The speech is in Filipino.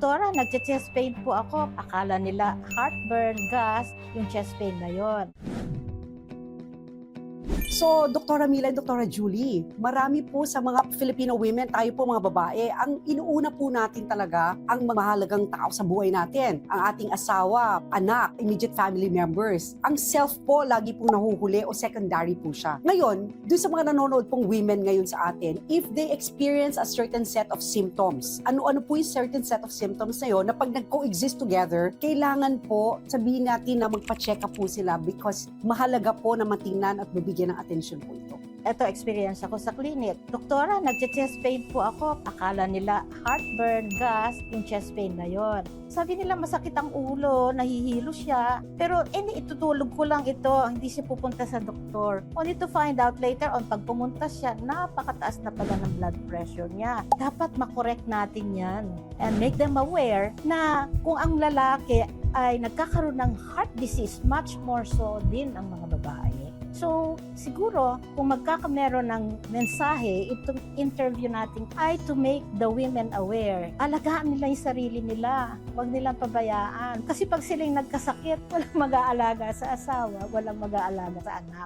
Doktora, nagche-chest pain po ako. Akala nila heartburn, gas, yung chest pain na yon. So, Dr. Mila and Dr. Julie, marami po sa mga Filipino women, tayo po mga babae, ang inuuna po natin talaga ang mahalagang tao sa buhay natin. Ang ating asawa, anak, immediate family members. Ang self po, lagi pong nahuhuli o secondary po siya. Ngayon, doon sa mga nanonood pong women ngayon sa atin, if they experience a certain set of symptoms, ano-ano po yung certain set of symptoms na yun, na pag nag-coexist together, kailangan po sabihin natin na magpa-check up po sila because mahalaga po na matingnan at bibigyan ng atensyon po ito. Ito, experience ako sa clinic. Doktora, nagche-chest pain po ako. Akala nila heartburn, gas, yung chest pain na yon. Sabi nila masakit ang ulo, nahihilo siya. Pero itutulog ko lang ito, hindi siya pupunta sa doktor. Only to find out later on, pag pumunta siya, napakataas na pala ng blood pressure niya. Dapat makorek natin yan. And make them aware na kung ang lalaki ay nagkakaroon ng heart disease, much more so din ang mga babae. So, siguro, kung magkakameron ng mensahe, itong interview natin ay to make the women aware. Alagaan nila yung sarili nila. Huwag nilang pabayaan. Kasi pag silang nagkasakit, walang mag-aalaga sa asawa, walang mag-aalaga sa anak.